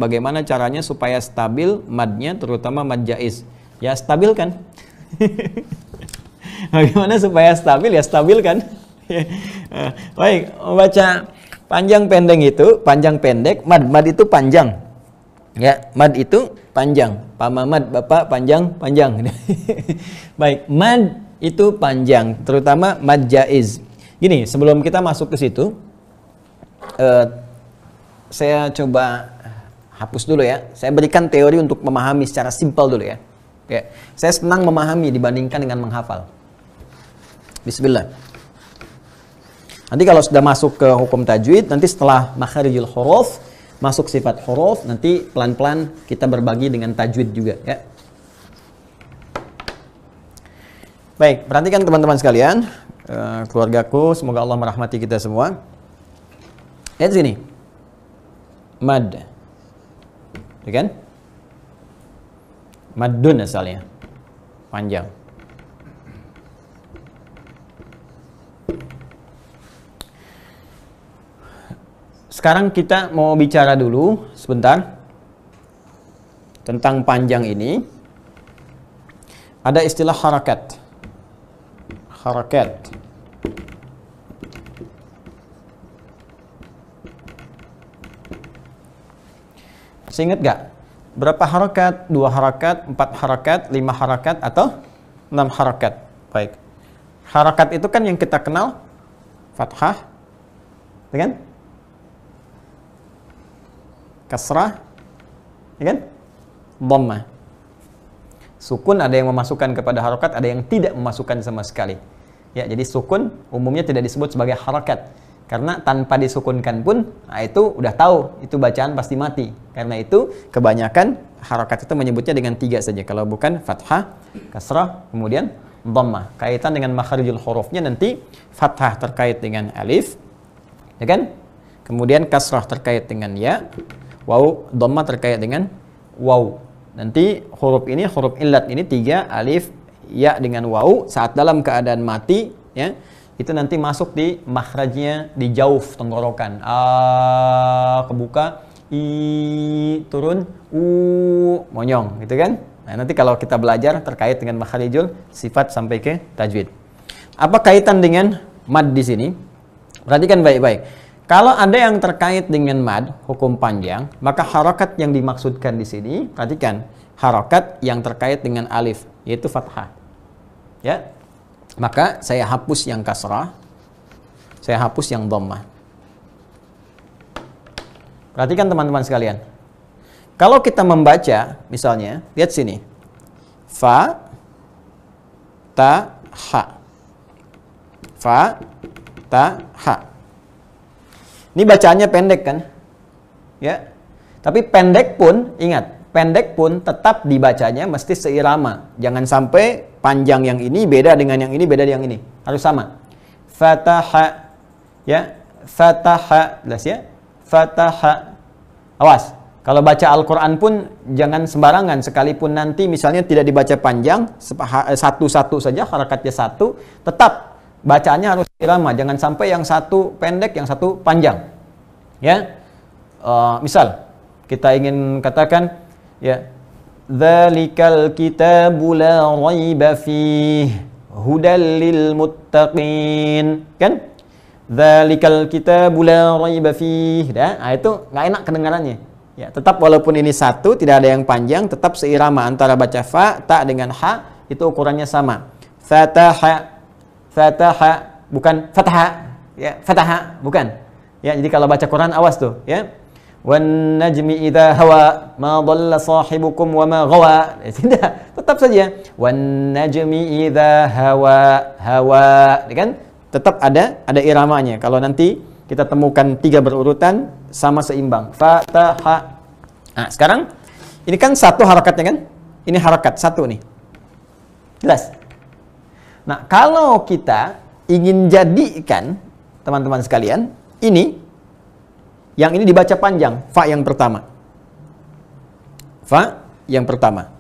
bagaimana caranya supaya stabil madnya, terutama mad jaiz. Ya stabilkan. Bagaimana supaya stabil? Ya stabilkan. Baik, membaca panjang pendek itu, panjang pendek, mad itu panjang. Ya, mad itu panjang. Pamamad Bapak panjang. Baik, mad itu panjang, terutama mad jaiz. Gini, sebelum kita masuk ke situ, saya coba hapus dulu ya. Saya berikan teori untuk memahami secara simpel dulu ya. Oke. Saya senang memahami dibandingkan dengan menghafal. Bismillah. Nanti kalau sudah masuk ke hukum tajwid, nanti setelah makharijul huruf, masuk sifat huruf, nanti pelan-pelan kita berbagi dengan tajwid juga ya. Baik, perhatikan teman-teman sekalian, keluargaku, semoga Allah merahmati kita semua. Lihat sini. Mad. Ya kan? Maddun asalnya. Panjang. Sekarang kita mau bicara dulu sebentar tentang panjang ini. Ada istilah harakat. Harakat. Masih ingat gak? Berapa harakat? 2 harakat, 4 harakat, 5 harakat, atau 6 harakat? Baik. Harakat itu kan yang kita kenal fathah, ya kan? Kasrah, ya kan? Dhammah. Sukun ada yang memasukkan kepada harakat, ada yang tidak memasukkan sama sekali. Ya, jadi sukun umumnya tidak disebut sebagai harakat. Karena tanpa disukunkan pun, nah itu udah tahu, itu bacaan pasti mati. Karena itu kebanyakan harakat itu menyebutnya dengan 3 saja. Kalau bukan fathah, kasrah, kemudian dhammah. Kaitan dengan makharijul hurufnya nanti fathah terkait dengan alif, ya kan? Kemudian kasrah terkait dengan ya, waw, dhammah terkait dengan waw. Nanti huruf ini, huruf illat ini 3, alif, ya dengan waw, saat dalam keadaan mati, ya, itu nanti masuk di makhrajnya di jauf tenggorokan. A kebuka, i turun, u monyong, gitu kan? Nah, nanti kalau kita belajar terkait dengan makhrijul sifat sampai ke tajwid. Apa kaitan dengan mad di sini? Perhatikan baik-baik. Kalau ada yang terkait dengan mad, hukum panjang, maka harakat yang dimaksudkan di sini, perhatikan, harakat yang terkait dengan alif, yaitu fathah. Ya. Maka saya hapus yang kasrah, saya hapus yang dhammah. Perhatikan teman-teman sekalian. Kalau kita membaca, misalnya, lihat sini. Fa, ta, ha. Fa, ta, ha. Ini bacaannya pendek kan? Ya. Tapi pendek pun, ingat, pendek pun tetap dibacanya mesti seirama. Jangan sampai panjang yang ini beda dengan yang ini, beda dengan yang ini. Harus sama. Fataha. Ya. Fataha. Jelas ya? Fataha. Awas. Kalau baca Al-Quran pun jangan sembarangan. Sekalipun nanti misalnya tidak dibaca panjang, satu-satu saja, harakatnya satu, tetap bacaannya harus irama. Jangan sampai yang satu pendek, yang satu panjang. Ya. Misal, kita ingin katakan, ya, dzalikal kitabu la raiba fihi hudal lil muttaqin, kan? Dzalikal kitabu la raiba fihi. Nah, itu nggak enak kedengarannya. Ya, tetap walaupun ini satu, tidak ada yang panjang, tetap seirama antara baca fa, ta dengan ha, itu ukurannya sama. Fataha, fataha, bukan fataha, ya, fataha, bukan. Ya, jadi kalau baca Quran awas tuh, ya. Wan najmi idza hawa ma dhalla sahibukum wa ma ghawa. Tidak, tetap saja. Wan najmi idza hawa, hawa, kan? Tetap ada iramanya. Kalau nanti kita temukan 3 berurutan sama seimbang. Fataha. Nah, sekarang ini kan satu harakatnya kan? Ini harakat satu nih. Jelas? Nah, kalau kita ingin jadikan teman-teman sekalian, ini yang ini dibaca panjang, fa yang pertama. Fa yang pertama.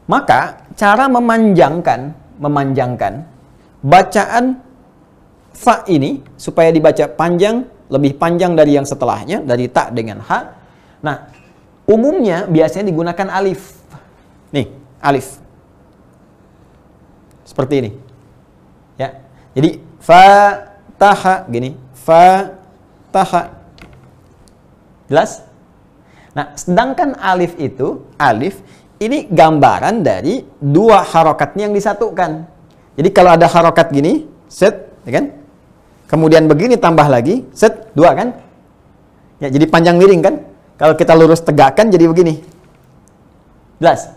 Maka cara memanjangkan bacaan fa ini supaya dibaca panjang, lebih panjang dari yang setelahnya, dari ta dengan ha. Nah, umumnya biasanya digunakan alif. Nih, alif. Seperti ini. Ya. Jadi fataha gini, fataha. Jelas? Nah, sedangkan alif itu, alif ini gambaran dari dua harokatnya yang disatukan. Jadi kalau ada harokat gini, set, ya kan? Kemudian begini tambah lagi, set, dua kan? Ya, jadi panjang miring kan? Kalau kita lurus tegakkan jadi begini. Jelas?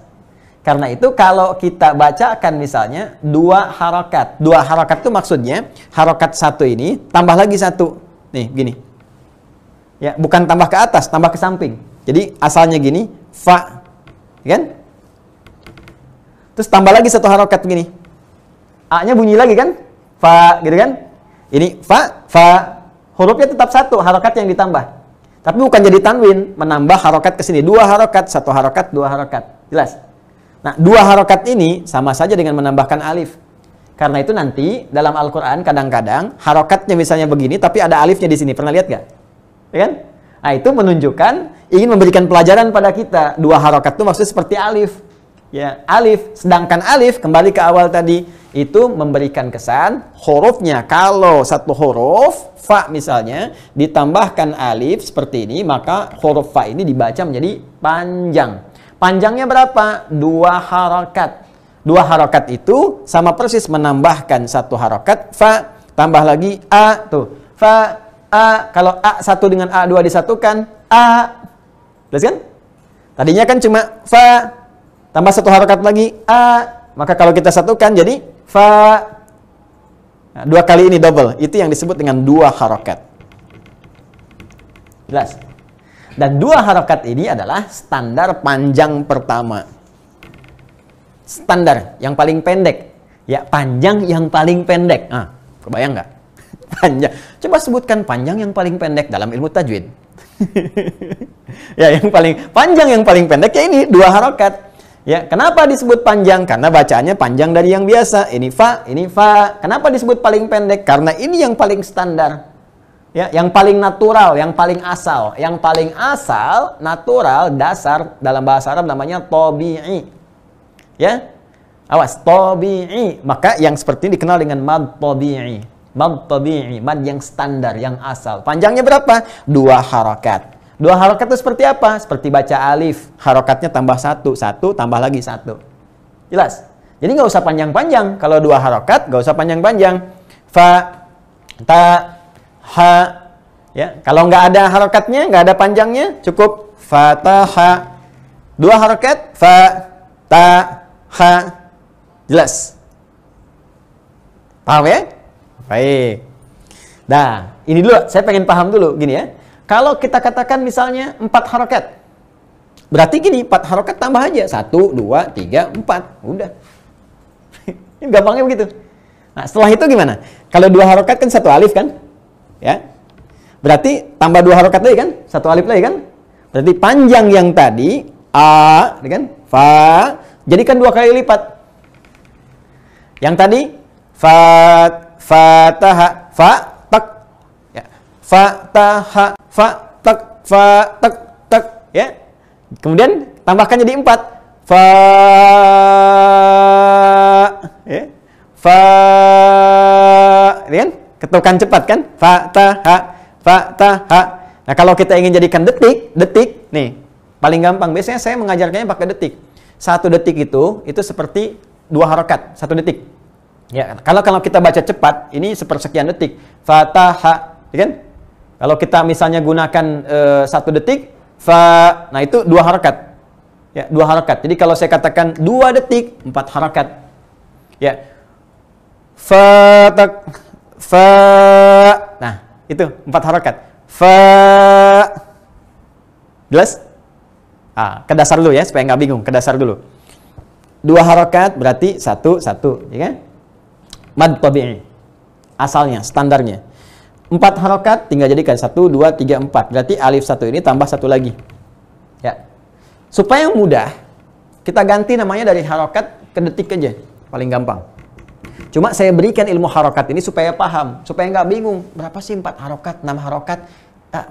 Karena itu kalau kita bacakan misalnya dua harokat. Dua harokat itu maksudnya harokat satu ini tambah lagi satu. Nih, gini. Ya, bukan tambah ke atas, tambah ke samping. Jadi asalnya gini, fa. Ya kan? Terus tambah lagi satu harokat begini. A-nya bunyi lagi kan? Fa, gitu kan? Ini fa, fa. Hurufnya tetap satu, harokat yang ditambah. Tapi bukan jadi tanwin, menambah harokat ke sini. Dua harokat, satu harokat, dua harokat. Jelas? Nah, dua harokat ini sama saja dengan menambahkan alif. Karena itu nanti dalam Al-Quran kadang-kadang harokatnya misalnya begini, tapi ada alifnya di sini. Pernah lihat gak? Ya kan? Nah, itu menunjukkan ingin memberikan pelajaran pada kita. Dua harokat itu maksudnya seperti alif. Ya, alif. Sedangkan alif, kembali ke awal tadi, itu memberikan kesan hurufnya. Kalau satu huruf, fa misalnya, ditambahkan alif seperti ini, maka huruf fa ini dibaca menjadi panjang. Panjangnya berapa? Dua harokat. Dua harokat itu sama persis menambahkan satu harokat, fa, tambah lagi a, tuh. Fa, a, kalau a satu dengan a dua disatukan, a. Jelas kan? Tadinya kan cuma fa, tambah satu harokat lagi, a. Maka kalau kita satukan jadi fa. Nah, dua kali ini double. Itu yang disebut dengan dua harokat. Jelas? Dan dua harokat ini adalah standar panjang pertama. Standar yang paling pendek. Ya, panjang yang paling pendek. Ah, kebayang nggak? Panjang. Coba sebutkan panjang yang paling pendek dalam ilmu tajwid. Ya, yang paling panjang yang paling pendek ya ini dua harokat. Ya, kenapa disebut panjang? Karena bacaannya panjang dari yang biasa. Ini fa, ini fa. Kenapa disebut paling pendek? Karena ini yang paling standar. Ya, yang paling natural, yang paling asal. Yang paling asal, natural, dasar dalam bahasa Arab namanya tabi'i. Ya. Awas, tabi'i. Maka yang seperti ini dikenal dengan mad tabi'i. Mad tabi'i, mad yang standar, yang asal. Panjangnya berapa? Dua harokat. Dua harokat itu seperti apa? Seperti baca alif. Harokatnya tambah satu, satu tambah lagi satu. Jelas? Jadi nggak usah panjang-panjang. Kalau dua harokat, nggak usah panjang-panjang. Fa, ta, ha. Ya, kalau nggak ada harokatnya, nggak ada panjangnya, cukup fataha. Dua harokat, fa, ta, ha. Jelas? Paham ya? Baik. Nah, ini dulu. Saya pengen paham dulu. Gini ya. Kalau kita katakan misalnya 4 harokat. Berarti gini, 4 harokat tambah aja. 1, 2, 3, 4. Udah. Gampangnya begitu. Nah, setelah itu gimana? Kalau 2 harokat kan 1 alif kan? Ya. Berarti tambah 2 harokat lagi kan? 1 alif lagi kan? Berarti panjang yang tadi, a, kan? Fa, jadikan 2 kali lipat. Yang tadi, fataha, fa, tak. Ya. Fataha, fa, tak, ya. Kemudian tambahkan jadi 4. Fa, ya. Fa, ini kan? Ketukan cepat kan? Fataha, fataha. Nah, kalau kita ingin jadikan detik, nih, paling gampang. Biasanya saya mengajarkannya pakai detik. 1 detik itu seperti 2 harokat, 1 detik. Ya, kalau kita baca cepat, ini sepersekian detik. Fataha, ya kan? Kalau kita misalnya gunakan 1 detik, fa, nah itu 2 harokat. Ya, 2 harokat. Jadi kalau saya katakan 2 detik, 4 harokat. Ya. Fa, tak, fa. Nah, itu 4 harokat. Fa. Jelas? Ah, ke dasar dulu ya, supaya nggak bingung. Ke dasar dulu. 2 harokat berarti 1, 1. Ya kan? Mad tabi'i. Asalnya, standarnya. 4 harokat tinggal jadikan 1, 2, 3, 4. Berarti alif 1 ini tambah 1 lagi. Ya. Supaya mudah, kita ganti namanya dari harokat ke detik aja. Paling gampang. Cuma saya berikan ilmu harokat ini supaya paham. Supaya nggak bingung. Berapa sih 4 harokat, 6 harokat?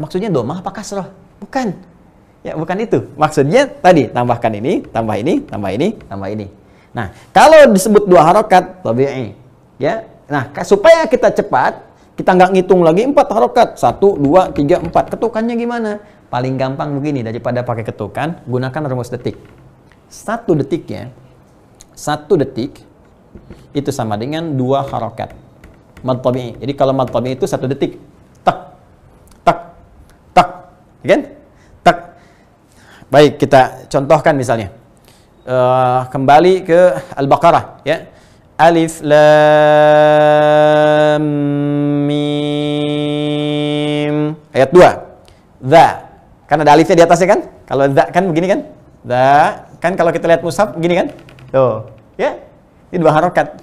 Maksudnya domah apa kasroh? Bukan. Ya, bukan itu. Maksudnya tadi tambahkan ini, tambah ini, tambah ini, tambah ini. Nah, kalau disebut dua harokat, tabi'i. Ya. Nah, supaya kita cepat, kita nggak ngitung lagi 4 harokat. 1, 2, 3, 4. Ketukannya gimana? Paling gampang begini, daripada pakai ketukan, gunakan rumus detik. 1 detiknya, 1 detik itu sama dengan 2 harokat. Mad tabi'i. Jadi kalau mad tabi'i itu 1 detik. Tak, tak, tak. Ya kan? Tak. Baik, kita contohkan misalnya. Kembali ke Al-Baqarah, ya. Alif lam mim. Ayat 2. Dza. Kan ada alifnya di atasnya kan? Kalau dza kan begini kan? Dza. Kan kalau kita lihat mushaf begini kan? Tuh, ya. Ini 2 harokat.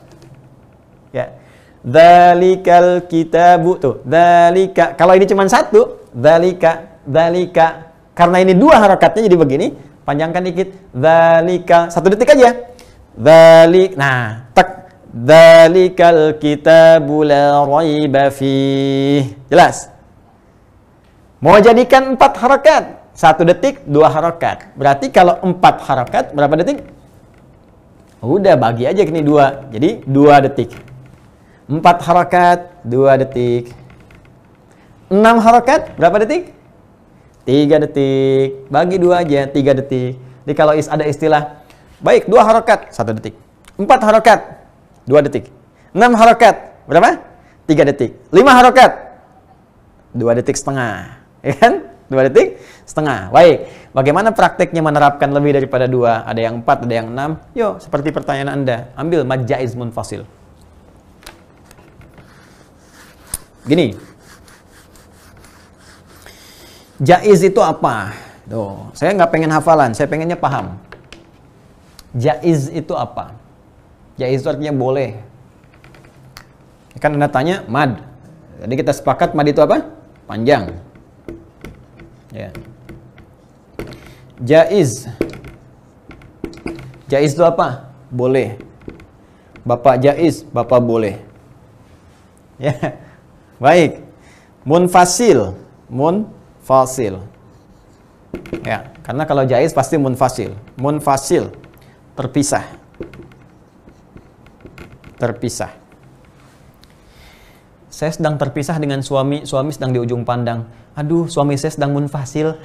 Ya. Dzalikal kitabu tuh. Dzalika. Kalau ini cuma 1, dzalika, dzalika. Karena ini 2 harokatnya jadi begini, panjangkan dikit. Dzalika, 1 detik aja. Dzalik. Nah, tak. Dzalikal kitabu la raiba fih. Jelas? Mau jadikan 4 harokat, 1 detik, 2 harokat. Berarti kalau 4 harokat, berapa detik? Udah, bagi aja ini 2. Jadi 2 detik. 4 harokat, 2 detik. 6 harokat, berapa detik? 3 detik. Bagi 2 aja, 3 detik. Jadi kalau ada istilah, baik 2 harokat, 1 detik. 4 harokat, 2 detik. 6 harokat, berapa? 3 detik. 5 harokat, 2 detik setengah. Ya kan? 2 detik setengah. Baik, bagaimana prakteknya menerapkan lebih daripada 2? Ada yang 4, ada yang 6. Yuk, seperti pertanyaan Anda, ambil mad jaiz munfasil. Gini. Jaiz itu apa? Tuh, saya nggak pengen hafalan, saya pengennya paham. Jaiz itu apa? Jaiz itu artinya boleh. Kan Anda tanya mad. Jadi kita sepakat mad itu apa? Panjang. Ya. Jaiz. Jaiz itu apa? Boleh. Bapak jaiz, Bapak boleh. Ya. Baik. Munfasil. Munfasil. Ya, karena kalau jaiz pasti munfasil. Munfasil. Terpisah. Terpisah. Saya sedang terpisah dengan suami sedang di ujung pandang. Aduh, suami saya sedang munfasil.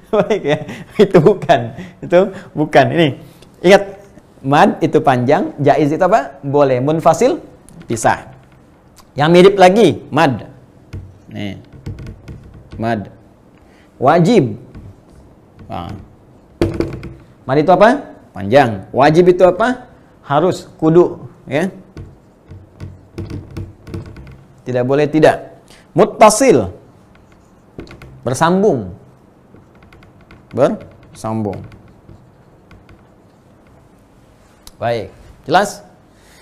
Baik ya, itu bukan. Itu bukan. Ini, ingat, mad itu panjang, jaiz itu apa? Boleh. Munfasil, pisah. Yang mirip lagi, mad. Nih, mad. Wajib. Nah. Mad itu apa? Panjang. Wajib itu apa? Harus, kudu. Ya. Tidak boleh tidak. Muttasil. Bersambung. Bersambung. Baik. Jelas?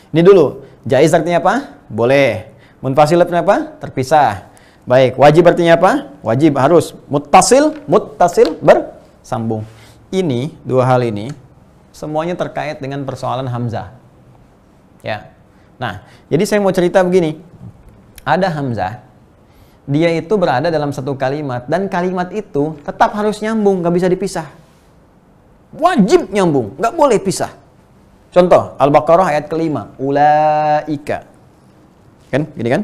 Ini dulu. Jaiz artinya apa? Boleh. Munfasil artinya apa? Terpisah. Baik. Wajib artinya apa? Wajib, harus. Muttasil bersambung. Ini, 2 hal ini, semuanya terkait dengan persoalan hamzah. Ya. Nah, jadi saya mau cerita begini. Ada hamzah, dia itu berada dalam satu kalimat, dan kalimat itu tetap harus nyambung, nggak bisa dipisah. Wajib nyambung, nggak boleh pisah. Contoh, Al-Baqarah ayat ke-5, ulaika. Kan, gini kan?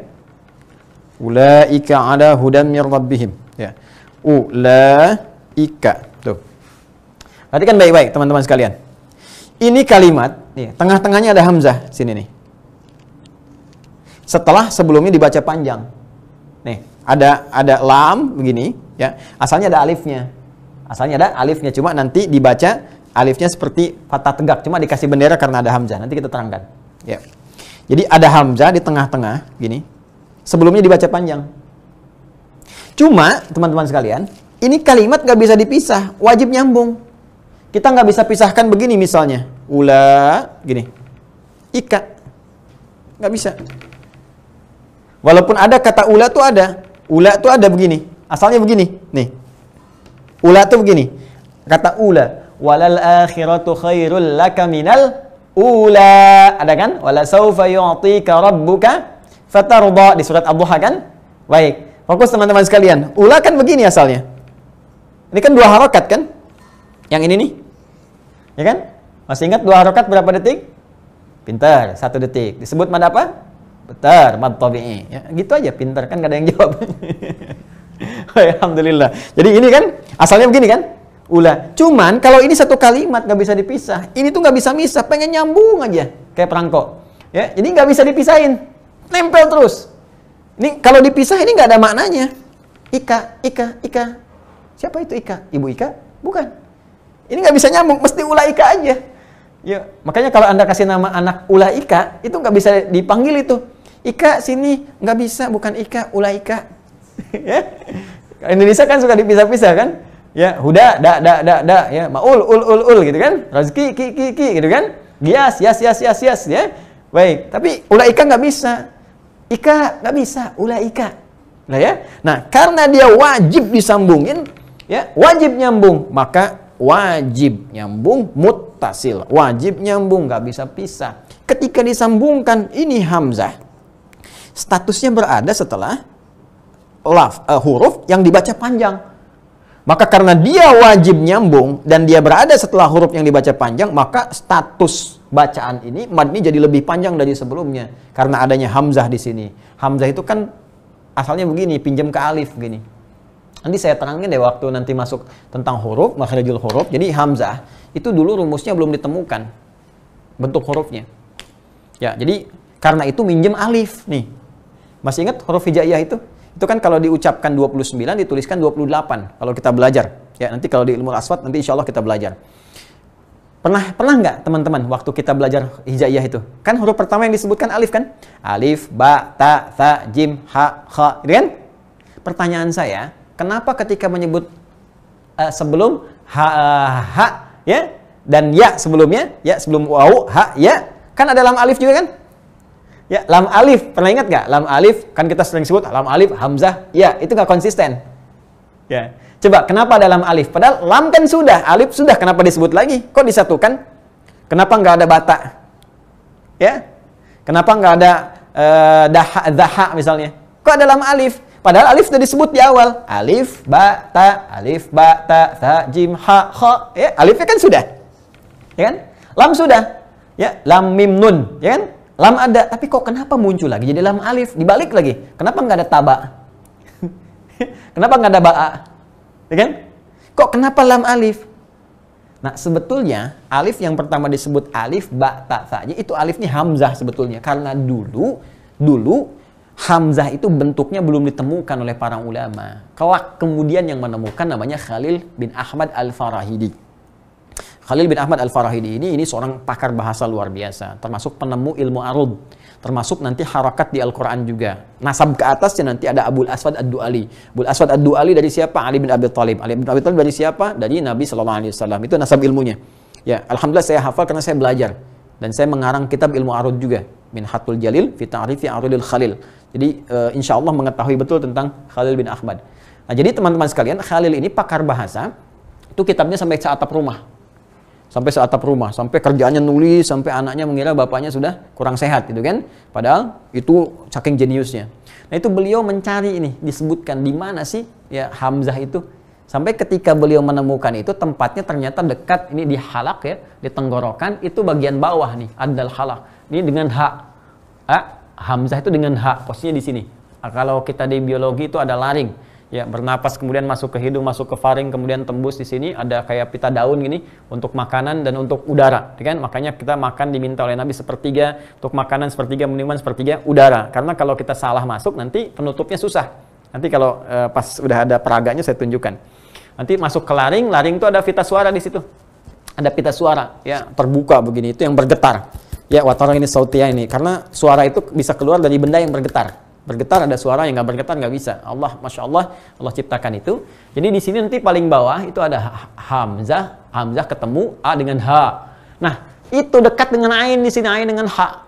Ulaika ala hudan mir rabbihim. Ya. Ulaika. Tuh. Perhatikan baik-baik teman-teman sekalian. Ini kalimat, nih, tengah-tengahnya ada hamzah, sini nih. Setelah sebelumnya dibaca panjang. Nih, ada lam begini, ya. Asalnya ada alifnya. Asalnya ada alifnya, cuma nanti dibaca alifnya seperti fathah tegak, cuma dikasih bendera karena ada hamzah. Nanti kita terangkan. Ya. Jadi ada hamzah di tengah-tengah gini. Sebelumnya dibaca panjang. Cuma, teman-teman sekalian, ini kalimat nggak bisa dipisah, wajib nyambung. Kita nggak bisa pisahkan begini misalnya. Gini. Ika. Nggak bisa. Walaupun ada kata ula tuh ada. Ula tuh ada begini. Asalnya begini. Nih. Ula tuh begini. Kata ula. Walal akhiratu khairul laka minal ula. Ada kan? Wala sawfa yu'tika rabbuka fatarda. Di surat Ad-Duha kan? Baik. Fokus teman-teman sekalian. Ula kan begini asalnya. Ini kan 2 harokat kan? Yang ini nih. Ya kan? Masih ingat 2 harokat berapa detik? Pintar, 1 detik. Disebut mad apa? Betul, mad tabi'i. Ya, gitu aja, pintar kan, gak ada yang jawab. Alhamdulillah. Jadi ini kan asalnya begini kan? Ula. Cuman kalau ini satu kalimat nggak bisa dipisah. Ini tuh nggak bisa misah, pengen nyambung aja kayak perangko. Ya, jadi nggak bisa dipisahin, nempel terus. Ini kalau dipisah ini nggak ada maknanya. Ika. Siapa itu Ika? Ibu Ika? Bukan. Ini nggak bisa nyambung, mesti ula Ika aja. Ya, makanya kalau Anda kasih nama anak ula Ika, itu nggak bisa dipanggil itu. Ika sini nggak bisa, bukan Ika, ula Ika. Ya. Indonesia kan suka dipisah-pisah kan? Ya, huda, da, ya, maul, ul, gitu kan? Rezeki, ki, gitu kan? Gias, yas, ya. Baik, tapi ula Ika nggak bisa. Ika nggak bisa, ula Ika. Nah ya. Nah, karena dia wajib disambungin, ya, wajib nyambung, maka wajib nyambung muttasil. Wajib nyambung, nggak bisa pisah. Ketika disambungkan ini hamzah, statusnya berada setelah huruf yang dibaca panjang. Maka karena dia wajib nyambung dan dia berada setelah huruf yang dibaca panjang, maka status bacaan ini mad ini jadi lebih panjang dari sebelumnya karena adanya hamzah di sini. Hamzah itu kan asalnya begini, pinjam ke alif begini. Nanti saya terangin deh waktu nanti masuk tentang huruf, makhrijul huruf. Jadi hamzah itu dulu rumusnya belum ditemukan bentuk hurufnya. Ya, jadi karena itu minjem alif nih. Masih ingat huruf hijaiyah itu? Itu kan kalau diucapkan 29 dituliskan 28 kalau kita belajar. Ya, nanti kalau di ilmu aswad nanti insya Allah kita belajar. Pernah nggak teman-teman waktu kita belajar hijaiyah itu? Kan huruf pertama yang disebutkan alif kan? Alif, ba, ta, tha, jim, ha, kha. Gitu kan? Pertanyaan saya, kenapa ketika menyebut sebelum ha, ya, dan ya sebelumnya, ya sebelum wawu, ha, ya, kan ada lam alif juga kan? Ya, lam alif, pernah ingat nggak? Lam alif, kan kita sering sebut lam alif, hamzah, ya, itu nggak konsisten. Ya, coba kenapa ada lam alif? Padahal lam kan sudah, alif sudah, kenapa disebut lagi? Kok disatukan? Kenapa nggak ada bata? Ya, kenapa nggak ada daha misalnya? Kok ada lam alif? Padahal alif sudah disebut di awal. Alif, ba, ta, jim, ha, kha. Ya, alifnya kan sudah. Ya kan? Lam sudah. Ya, lam, mim, nun. Ya kan? Lam ada, tapi kok kenapa muncul lagi jadi lam alif? Dibalik lagi. Kenapa nggak ada taba? Kenapa nggak ada ba'a? Ya kan? Kok kenapa lam alif? Nah, sebetulnya alif yang pertama disebut alif, ba, ta, saja itu alifnya hamzah sebetulnya. Karena dulu hamzah itu bentuknya belum ditemukan oleh para ulama. Kelak kemudian yang menemukan namanya Khalil bin Ahmad Al-Farahidi. Khalil bin Ahmad Al-Farahidi ini seorang pakar bahasa luar biasa, termasuk penemu ilmu arud, termasuk nanti harakat di Al-Quran juga. Nasab ke atasnya nanti ada Abul Aswad Ad-Du'ali. Abul Aswad Ad-Du'ali dari siapa? Ali bin Abi Thalib. Ali bin Abi Thalib dari siapa? Dari Nabi SAW. Itu nasab ilmunya. Ya, alhamdulillah saya hafal karena saya belajar dan saya mengarang kitab ilmu arud juga. Minhatul Jalil fi Ta'rifi Arudil Khalil. Jadi insya Allah mengetahui betul tentang Khalil bin Ahmad. Nah, jadi teman-teman sekalian, Khalil ini pakar bahasa. Itu kitabnya sampai seatap rumah. Sampai kerjaannya nulis, sampai anaknya mengira bapaknya sudah kurang sehat gitu kan. Padahal itu saking jeniusnya. Nah, itu beliau mencari ini, disebutkan di mana sih ya hamzah itu. Sampai ketika beliau menemukan itu tempatnya ternyata dekat ini di halak ya, di tenggorokan, itu bagian bawah nih, adal halak. Ini dengan ha. Hamzah itu dengan ha, posisinya di sini. Nah, kalau kita di biologi itu ada laring. Ya, bernapas kemudian masuk ke hidung, masuk ke faring, kemudian tembus di sini ada kayak pita daun gini untuk makanan dan untuk udara, kan? Makanya kita makan diminta oleh Nabi sepertiga, untuk makanan sepertiga, minuman sepertiga, udara. Karena kalau kita salah masuk nanti penutupnya susah. Nanti kalau pas udah ada peraganya saya tunjukkan. Nanti masuk ke laring, laring itu ada pita suara di situ. Ada pita suara, ya, terbuka begini, itu yang bergetar. Ya, watarang ini sautia ini, karena suara itu bisa keluar dari benda yang bergetar. Bergetar ada suara, yang nggak bergetar nggak bisa. Allah, masya Allah, Allah ciptakan itu. Jadi di sini nanti paling bawah itu ada hamzah, hamzah ketemu a dengan ha. Nah, itu dekat dengan ain di sini, ain dengan ha.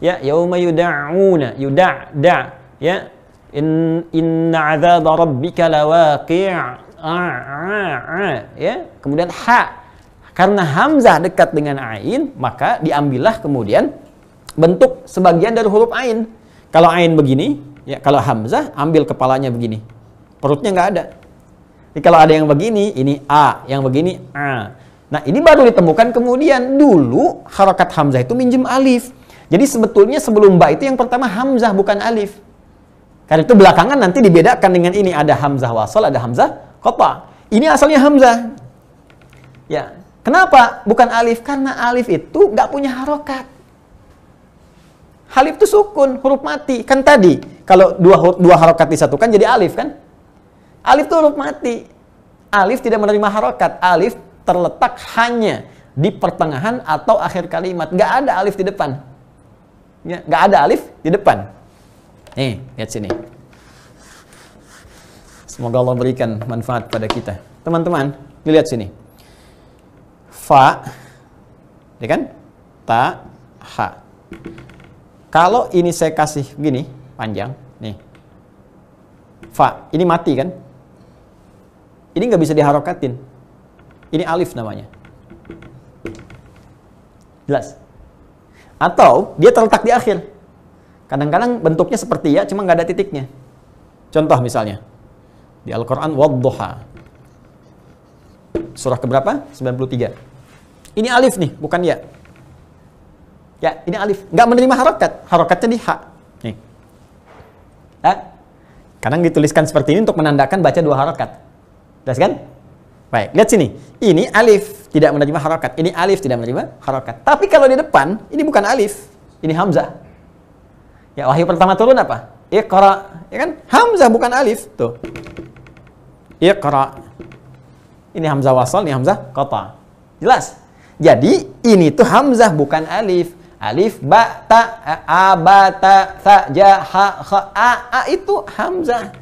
Ya, yauma yuda'una, yuda'da. Ya, inna 'adzaba rabbika lawaqi'. Ya, kemudian ha. Karena hamzah dekat dengan ain, maka diambillah kemudian bentuk sebagian dari huruf ain. Kalau ain begini, ya, kalau hamzah ambil kepalanya begini, perutnya nggak ada. Jadi kalau ada yang begini, ini A, yang begini A. Nah, ini baru ditemukan kemudian. Dulu harokat hamzah itu minjem alif. Jadi sebetulnya sebelum ba itu yang pertama hamzah bukan alif. Karena itu belakangan nanti dibedakan dengan ini, ada hamzah wasal, ada hamzah qata. Ini asalnya hamzah. Ya, kenapa bukan alif? Karena alif itu nggak punya harokat. Alif itu sukun, huruf mati. Kan tadi kalau dua harokat disatukan jadi alif kan? Alif itu huruf mati. Alif tidak menerima harokat. Alif terletak hanya di pertengahan atau akhir kalimat. Nggak ada alif di depan. Ya, nggak ada alif di depan. Nih, lihat sini. Semoga Allah berikan manfaat pada kita. Teman-teman, lihat sini. Fa, ya kan? Ta, ha. Kalau ini saya kasih gini, panjang. Nih. Fa, ini mati kan? Ini nggak bisa diharokatin. Ini alif namanya. Jelas? Atau dia terletak di akhir. Kadang-kadang bentuknya seperti ya, cuma nggak ada titiknya. Contoh misalnya. Di Al-Quran, Wadduha. Surah keberapa? 93. Ini alif nih, bukan ya. Ya, ini alif. Nggak menerima harokat. Harokatnya di ha. Nih. Ha? Kadang dituliskan seperti ini untuk menandakan baca dua harokat. Jelas kan? Baik, lihat sini. Ini alif tidak menerima harokat. Ini alif tidak menerima harokat. Tapi kalau di depan, ini bukan alif. Ini hamzah. Ya, wahyu pertama turun apa? Iqra. Ya kan? Hamzah bukan alif. Tuh. Iqra. Ini hamzah wasal, ini hamzah qata. Jelas? Jadi, ini tuh hamzah bukan alif. Alif, ba, ta, a, ba, ta, tha, ja, ha, kha, a itu hamzah.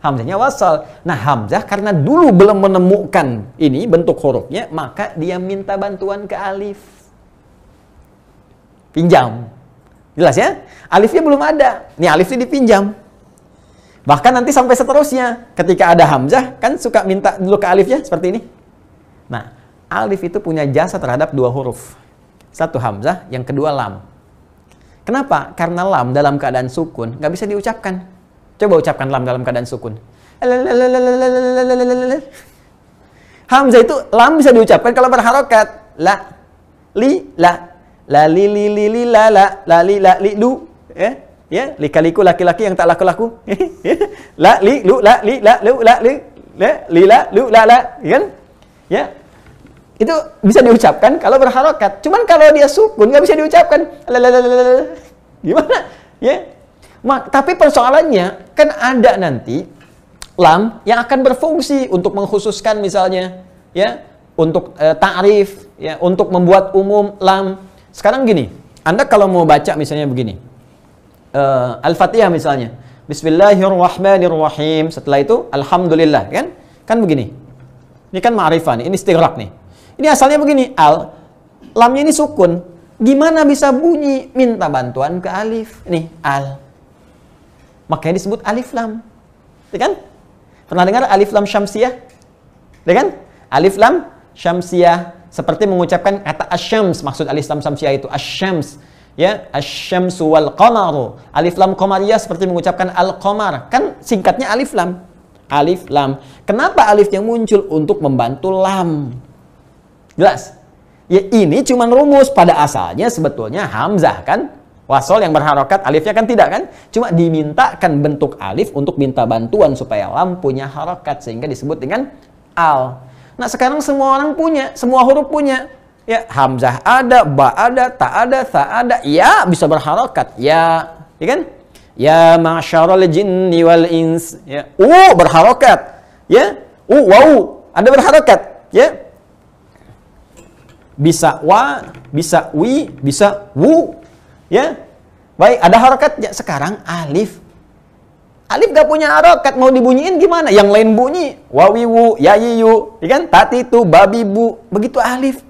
Hamzahnya wasal. Nah, hamzah karena dulu belum menemukan ini bentuk hurufnya, maka dia minta bantuan ke alif. Pinjam. Jelas ya? Alifnya belum ada. Nih alifnya dipinjam. Bahkan nanti sampai seterusnya. Ketika ada hamzah, kan suka minta dulu ke alifnya seperti ini. Nah, alif itu punya jasa terhadap dua huruf. Satu hamzah, yang kedua lam. Kenapa? Karena lam dalam keadaan sukun nggak bisa diucapkan. Coba ucapkan lam dalam keadaan sukun. Hamzah itu lam bisa diucapkan kalau berharokat. La, li, la, la, li, la, li, la, li, lu. Ya, lika-liku laki-laki yang tak laku-laku. La, li, lu, la, li, la, lu, la, li, la, lu, la, kan? Ya, itu bisa diucapkan kalau berharokat. Cuman kalau dia sukun nggak bisa diucapkan. Gimana? Ya. Tapi persoalannya kan ada nanti lam yang akan berfungsi untuk mengkhususkan misalnya, ya, untuk ta'rif, ya, untuk membuat umum lam. Sekarang gini, Anda kalau mau baca misalnya begini, Al-Fatihah misalnya, Bismillahirrahmanirrahim. Setelah itu Alhamdulillah, kan? Kan begini. Ini kan ma'rifah nih, ini istighraq nih. Ini asalnya begini, lamnya ini sukun. Gimana bisa bunyi? Minta bantuan ke alif. Nih, al. Makanya disebut alif lam. Ya kan? Pernah dengar alif lam syamsiyah? Ya kan? Alif lam syamsiyah seperti mengucapkan kata asyams, maksud alif lam syamsiyah itu asyams, ya, asyamsu wal qamaru. Alif lam qamariyah seperti mengucapkan al-qamar. Kan singkatnya alif lam. Alif lam. Kenapa alifnya muncul? Untuk membantu lam. Jelas? Ya, ini cuman rumus. Pada asalnya sebetulnya hamzah kan? Wasol yang berharokat, alifnya kan tidak kan? Cuma dimintakan bentuk alif untuk minta bantuan supaya lam punya harokat sehingga disebut dengan al. Nah, sekarang semua orang punya, semua huruf punya. Ya, hamzah ada, ba ada, ta ada, tha ada. Ya, bisa berharokat. Ya, ya kan? Ya ma'syarul jinni wal ins. Ya, berharokat. Ya, wow, ada berharokat. Ya. Bisa wa, bisa wi, bisa wu. Ya, baik, ada harokatnya. Sekarang alif gak punya harokat, mau dibunyiin gimana? Yang lain bunyi wawiwu, yayiyu, ya kan? Tatitu, babibu. Begitu alif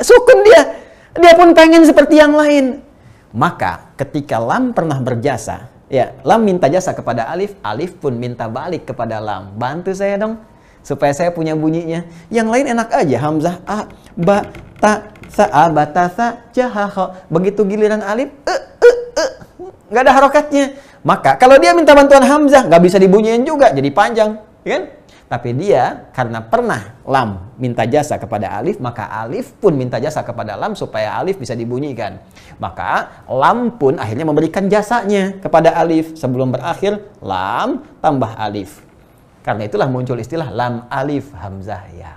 sukun dia pun pengen seperti yang lain. Maka ketika lam pernah berjasa, ya, lam minta jasa kepada alif, alif pun minta balik kepada lam. Bantu saya dong supaya saya punya bunyinya. Yang lain enak aja, hamzah a, ba, ta, sa, a, ba, ta, sa, ja, ha, kha. Begitu giliran alif, nggak ada harokatnya. Maka kalau dia minta bantuan hamzah, nggak bisa dibunyiin juga, jadi panjang, ya kan? Tapi dia karena pernah lam minta jasa kepada alif, maka alif pun minta jasa kepada lam supaya alif bisa dibunyikan. Maka lam pun akhirnya memberikan jasanya kepada alif sebelum berakhir lam tambah alif. Karena itulah muncul istilah lam alif hamzah ya.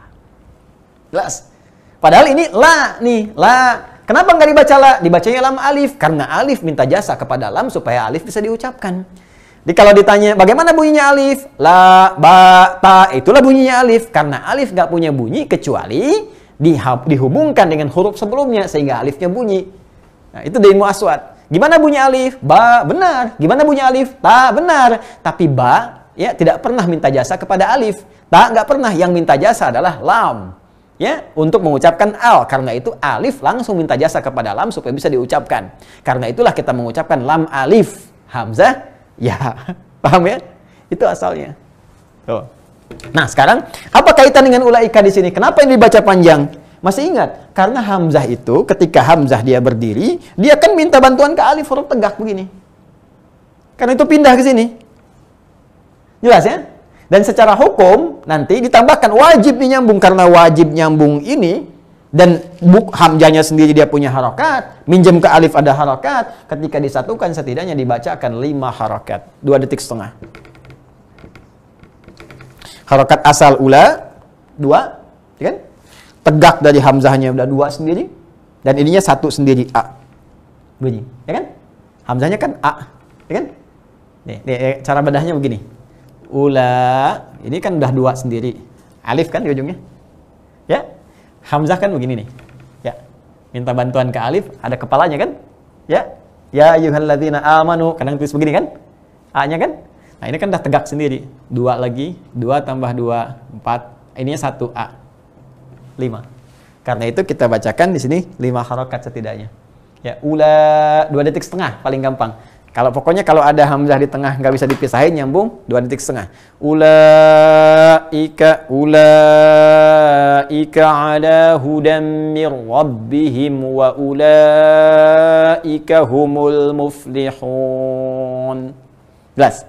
Jelas? Padahal ini la nih, la. Kenapa nggak dibaca la? Dibacanya lam alif. Karena alif minta jasa kepada lam supaya alif bisa diucapkan. Jadi kalau ditanya bagaimana bunyinya alif? La, ba, ta, itulah bunyinya alif. Karena alif nggak punya bunyi kecuali dihubungkan dengan huruf sebelumnya sehingga alifnya bunyi. Nah, itu dari muaswat. Gimana bunyi alif? Ba, benar. Gimana bunyi alif? Ta, benar. Tapi ba, ya tidak pernah minta jasa kepada alif. Ta nggak pernah. Yang minta jasa adalah lam. Ya, untuk mengucapkan al. Karena itu alif langsung minta jasa kepada lam supaya bisa diucapkan. Karena itulah kita mengucapkan lam alif hamzah ya. Paham ya? Itu asalnya. Tuh. Nah, sekarang apa kaitan dengan ulaika di sini? Kenapa ini dibaca panjang? Masih ingat? Karena hamzah itu ketika hamzah dia berdiri, dia kan minta bantuan ke alif huruf tegak begini. Karena itu pindah ke sini. Jelas ya? Dan secara hukum nanti ditambahkan wajib nyambung karena wajib nyambung ini dan hamzahnya sendiri dia punya harokat, minjem ke alif ada harokat, ketika disatukan setidaknya dibacakan 5 harokat, 2 detik setengah. Harokat asal ula 2, ya kan? Tegak dari hamzahnya udah 2 sendiri dan ininya 1 sendiri a. Bunyi, ya kan? Hamzahnya kan a, ya kan? Nih, cara bedahnya begini. Ula, ini kan udah 2 sendiri. Alif kan di ujungnya. Ya. Hamzah kan begini nih. Ya. Minta bantuan ke alif, ada kepalanya kan? Ya. Ya ayyuhalladzina amanu, kadang tulis begini kan? A-nya kan? Nah, ini kan udah tegak sendiri. 2 lagi, 2 tambah 2, 4. Ininya 1A. 5. Karena itu kita bacakan di sini 5 harokat setidaknya. Ya, ula 2 detik setengah paling gampang. Pokoknya kalau ada hamzah di tengah nggak bisa dipisahin nyambung 2 detik setengah. Ulaika ala hudam mir rabbihim wa ulaika humul muflihun. Jelas?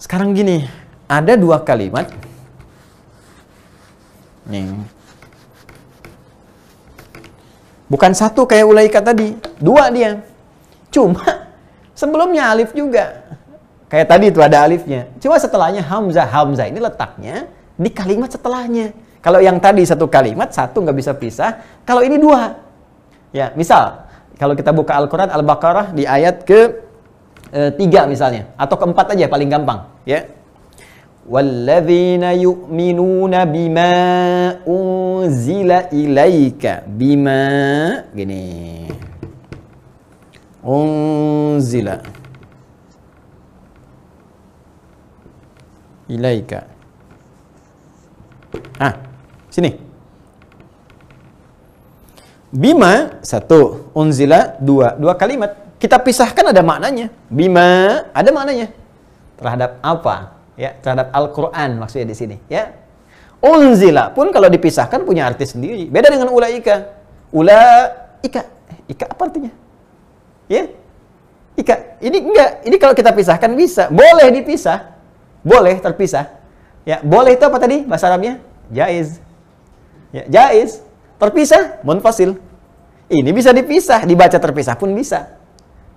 Sekarang gini, ada 2 kalimat. Nih. Bukan 1 kayak ulaika tadi, 2 dia. Cuma sebelumnya alif juga. Kayak tadi itu ada alifnya. Cuma setelahnya hamzah. Hamzah ini letaknya di kalimat setelahnya. Kalau yang tadi 1 kalimat, 1 nggak bisa pisah. Kalau ini 2. Ya, misal kalau kita buka Al-Quran Al-Baqarah di ayat ke 3 misalnya. Atau ke 4 aja paling gampang. Ya. Walladzina yu'minuna bima unzila ilaika. Bima gini. Unzila ilaika. Sini. Bima 1, unzila 2. 2 kalimat. Kita pisahkan ada maknanya. Bima ada maknanya. Terhadap apa? Ya, terhadap Al-Qur'an maksudnya di sini, ya. Unzila pun kalau dipisahkan punya arti sendiri. Beda dengan ulaika. Ulaika. Ika apa artinya? Ya, ika. Ini enggak. Ini kalau kita pisahkan bisa. Boleh dipisah. Boleh terpisah. Ya, boleh itu apa tadi bahasa Arabnya? Jaiz. Ya, jaiz. Terpisah, munfasil. Ini bisa dipisah, dibaca terpisah pun bisa.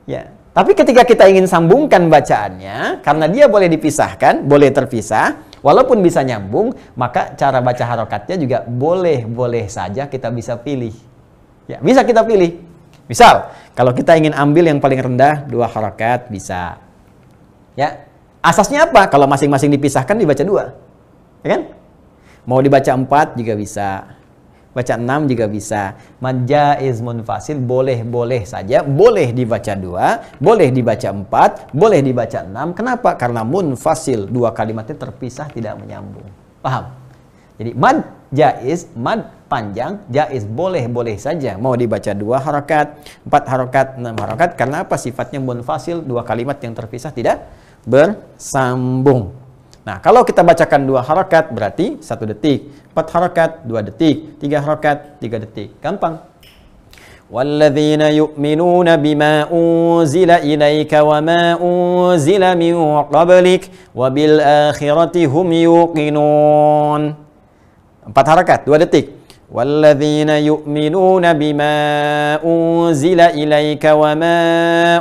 Ya. Tapi ketika kita ingin sambungkan bacaannya, karena dia boleh dipisahkan, boleh terpisah, walaupun bisa nyambung, maka cara baca harokatnya juga boleh saja kita bisa pilih. Ya, bisa kita pilih. Misal, kalau kita ingin ambil yang paling rendah 2 harokat, bisa. Ya, asasnya apa? Kalau masing-masing dipisahkan dibaca 2. Ya kan? Mau dibaca 4 juga bisa. Baca 6 juga bisa. Jaiz munfasil boleh saja. Boleh dibaca 2, boleh dibaca 4, boleh dibaca 6. Kenapa? Karena munfasil 2 kalimatnya terpisah tidak menyambung. Paham? Jadi mad jaiz, mad panjang, jaiz boleh saja. Mau dibaca 2 harokat, 4 harokat, 6 harokat. Karena apa? Sifatnya munfasil 2 kalimat yang terpisah tidak bersambung. Nah, kalau kita bacakan 2 harokat berarti 1 detik, 4 harokat 2 detik, 3 harokat 3 detik. Gampang. walladzina yu'minuna bima unzila ilaika wa ma unzila min qablik wa bil akhirati hum yuqinun. 4 harakat, 2 detik. Walladzina yu'minuna bima unzila ilaika wa ma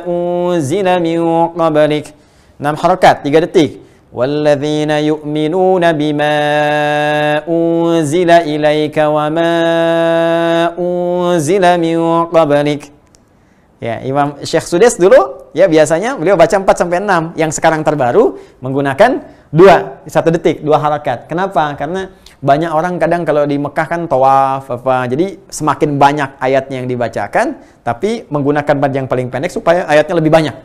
unzila min qablik. 6 harakat, 3 detik. Walladzina yu'minuna bima unzila ilaika wa ma unzila min qablik. Ya, Imam Syekh Sudes dulu ya biasanya beliau baca 4 sampai 6. Yang sekarang terbaru menggunakan 1 detik, 2 harakat. Kenapa? Karena banyak orang kadang kalau di Mekah kan tawaf apa. Jadi semakin banyak ayatnya yang dibacakan, tapi menggunakan bad yang paling pendek supaya ayatnya lebih banyak.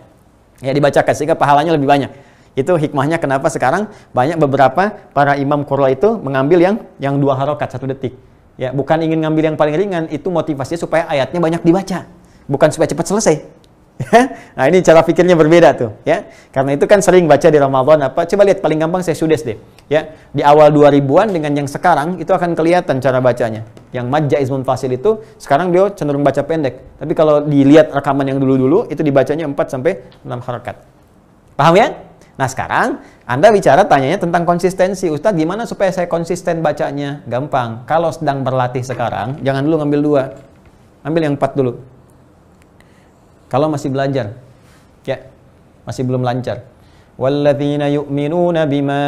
Ya dibacakan sehingga pahalanya lebih banyak. Itu hikmahnya kenapa sekarang banyak beberapa para imam qurra itu mengambil yang 2 harakat 1 detik. Ya, bukan ingin ngambil yang paling ringan, itu motivasinya supaya ayatnya banyak dibaca. Bukan supaya cepat selesai. Nah, ini cara pikirnya berbeda tuh, ya. Karena itu kan sering baca di Ramadan apa? Coba lihat paling gampang saya Sudes deh. Ya, di awal 2000-an dengan yang sekarang itu akan kelihatan cara bacanya. Yang mad jaiz munfasil itu sekarang dia cenderung baca pendek. Tapi kalau dilihat rekaman yang dulu-dulu itu dibacanya 4 sampai 6 harakat. Paham ya? Nah, sekarang Anda bicara tanyanya tentang konsistensi. Ustadz, gimana supaya saya konsisten bacanya? Gampang. Kalau sedang berlatih sekarang, jangan dulu ngambil 2. Ambil yang 4 dulu. Kalau masih belajar, ya, masih belum lancar. Walladzina yu'minuna bima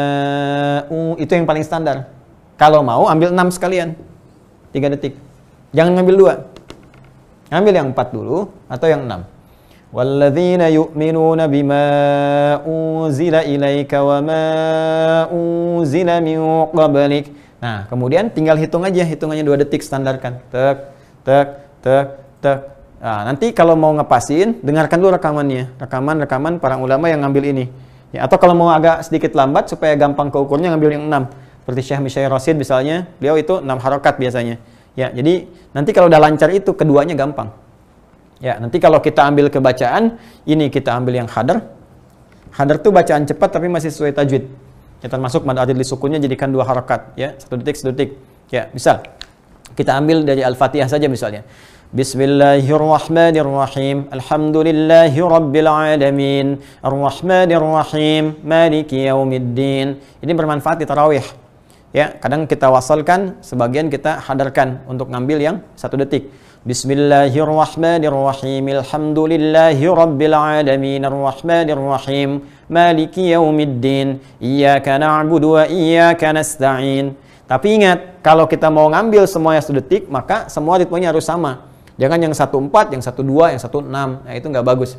itu yang paling standar. Kalau mau ambil 6 sekalian. 3 detik. Jangan ngambil 2. Ambil yang 4 dulu atau yang 6. Walladzina yu'minuna bima unzila ilaika wa ma unzila min qablik. Nah, kemudian tinggal hitung aja, hitungannya 2 detik standarkan. Tek, tek, tek, tek. Nah, nanti kalau mau ngepasin, dengarkan dulu rekamannya. Rekaman para ulama yang ngambil ini. Ya, atau kalau mau agak sedikit lambat supaya gampang keukurnya ngambil yang 6. Seperti Syekh Mishair Rasid misalnya, beliau itu 6 harakat biasanya. Ya, jadi nanti kalau udah lancar itu keduanya gampang. Ya, nanti kalau kita ambil kebacaan, ini kita ambil yang hadar. Hadar tuh bacaan cepat tapi masih sesuai tajwid. Ya, termasuk mad adid li sukunnya jadikan 2 harakat, ya, 1 detik 1 detik. Ya, misal kita ambil dari Al-Fatihah saja misalnya. Bismillahirrahmanirrahim. Alhamdulillahi rabbil alamin. Arrahmanirrahim. Maliki yaumiddin. Ini bermanfaat di tarawih. Ya, kadang kita wasalkan, sebagian kita hadarkan untuk ngambil yang 1 detik. Bismillahirrahmanirrahim. Alhamdulillahi rabbil alamin. Arrahmanirrahim. Maliki yaumiddin. Iyyaka na'budu wa iyyaka nasta'in. Tapi ingat, kalau kita mau ngambil semuanya 1 detik, maka semua ritmenya harus sama. Jangan yang 1-4, yang 1-2, yang 1-6. Nah, itu nggak bagus.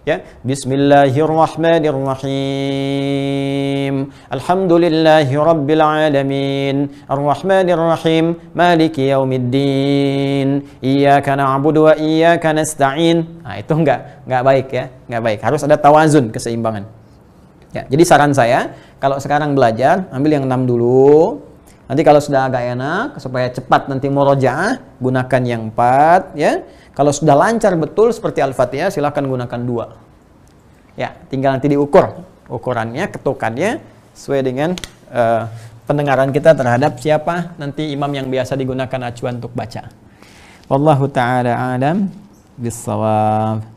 Ya, Bismillahirrahmanirrahim. Alhamdulillahi rabbil alamin. Arrahmanirrahim. Maliki yaumiddin. Iyyaka na'budu wa iyyaka nasta'in. Nah, itu nggak baik ya, nggak baik. Harus ada tawazun, keseimbangan. Ya, jadi saran saya, kalau sekarang belajar, ambil yang 6 dulu. Nanti kalau sudah agak enak, supaya cepat nanti murojaah, gunakan yang 4, ya. Kalau sudah lancar betul seperti Al-Fatihah, silahkan gunakan 2. Ya, tinggal nanti diukur ukurannya, ketukannya sesuai dengan pendengaran kita terhadap siapa nanti imam yang biasa digunakan acuan untuk baca. Wallahu ta'ala a'lam bissawab.